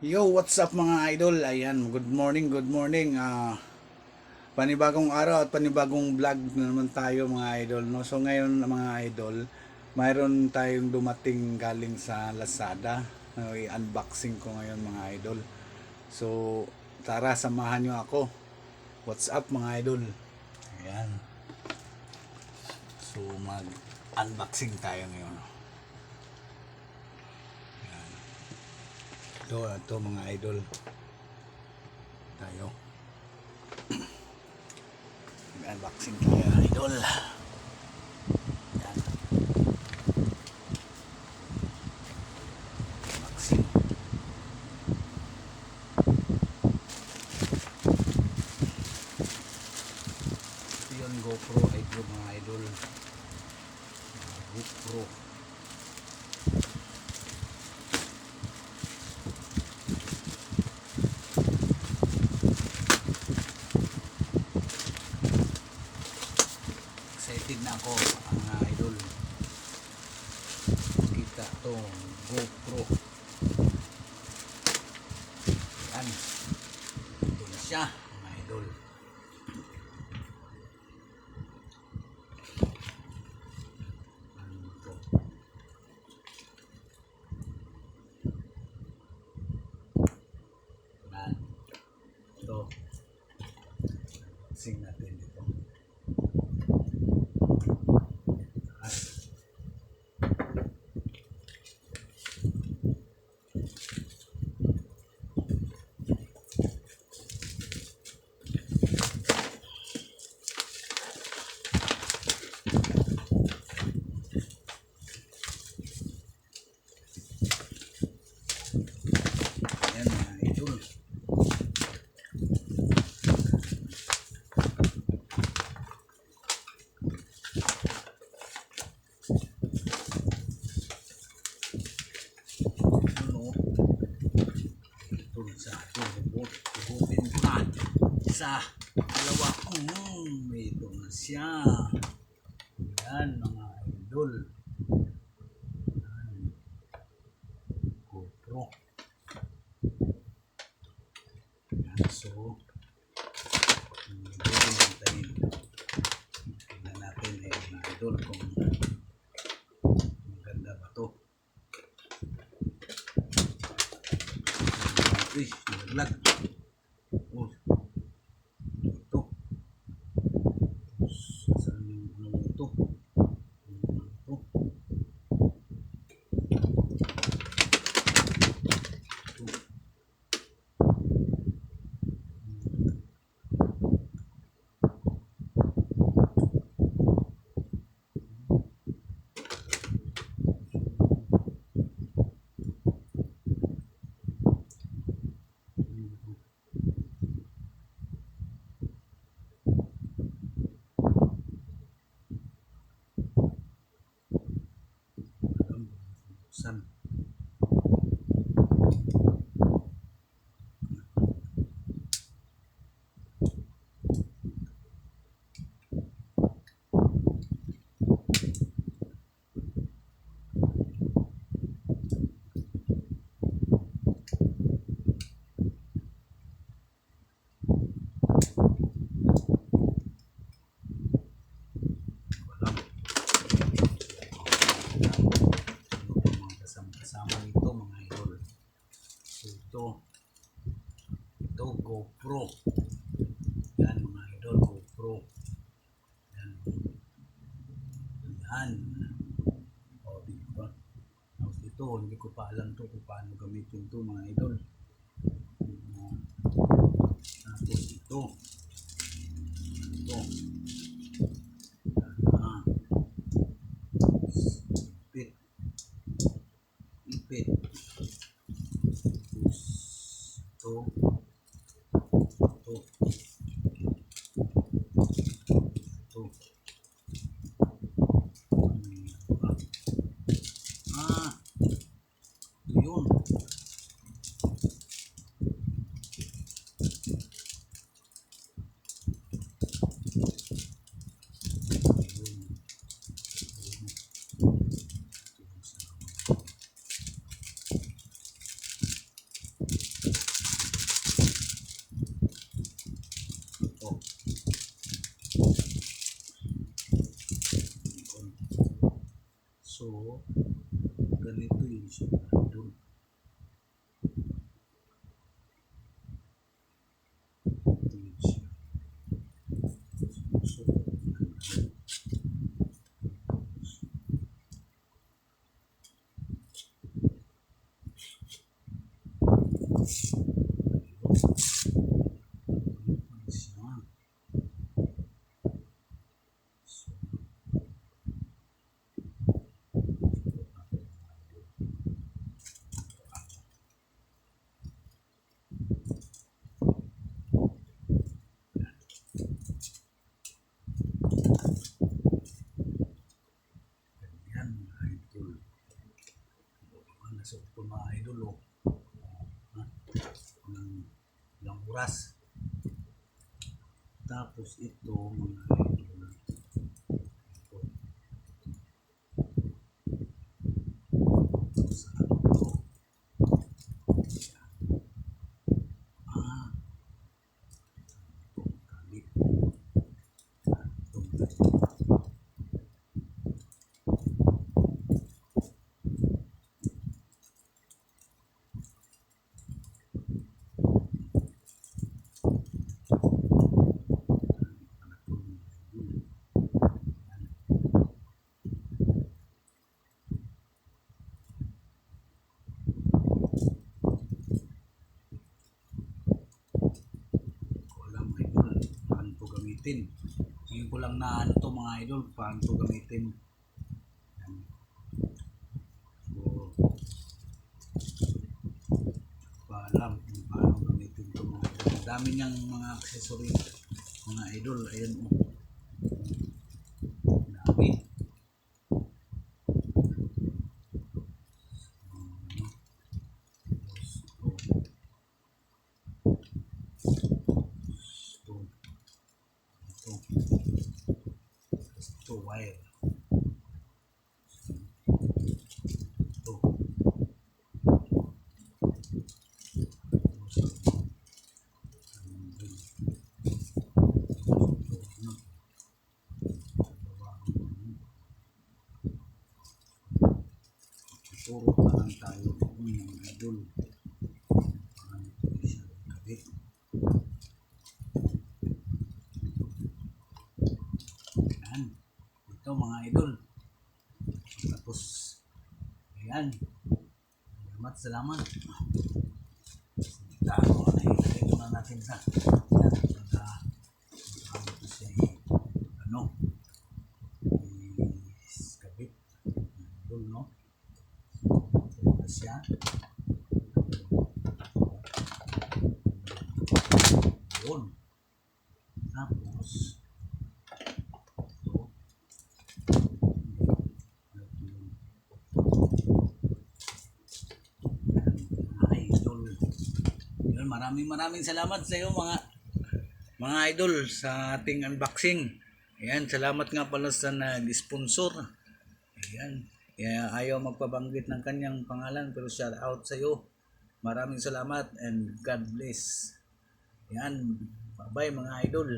Yo, what's up mga idol? Ayan, good morning, good morning. Panibagong araw at panibagong vlog na naman tayo mga idol, no? So ngayon mga idol, mayroon tayong dumating galing sa Lazada. I-unboxing ko ngayon mga idol. So tara, samahan nyo ako. What's up mga idol? Ayan. So mag-unboxing tayo ngayon. Ito mga idol. Tayo. Mag-unboxing tayo idol. Yan. Unboxing. Ito yun, GoPro idol mga idol. GoPro. Excited na ako mga idol. Kita to GoPro. Yan. Ito na siya mga idol. Ito. Sing natin dito. Ayan mga idol. Sa hugutin ko na isa, dalawa, ito na siya. Yan mga idol. Yan. GoPro. Yan, so tignan natin mga idol kung maganda ba to. Uy, nalaglag. Oh, ito. Saan yung ano ito? Ito. San? Kasama nito mga idol. So ito GoPro. Yan mga idol, GoPro. Yan. Yan. O diba? Tapos ito, hindi ko pa alam to kung paano gamitin to mga idol. Tapos ito. Ipit. Ito. Ito yun. ganito yung siya idol. Ito yun siya. So, yan mga idol. Nasa ito mga idol o. Ilang oras. Tapos ito mga idol. Ito sa ano to. Kalit. Gamitin. Ngayon ko lang na ano to mga idol, paano to gamitin. Yan. So, paalam kung paano gamitin to mga idol. Ang dami niyang mga accessory mga idol. Ayan o. Dami. Ito wire. Ito. Turo pa lang tayo mga idol. Paano ito siya kabit. Yan. Ito mga idol. Tapos, ayan. Salamat. Tago na ilagay muna natin sa yan. Pagka ito siya ano kabit. Idol no. Ito siya. Yun. Tapos, maraming salamat sa iyo mga idol sa ating unboxing. Ayan, salamat nga pala sa nag-sponsor. Ayan, ayaw magpabanggit ng kanyang pangalan pero shout out sa iyo. Maraming salamat and God bless. Ayan, bye mga idol.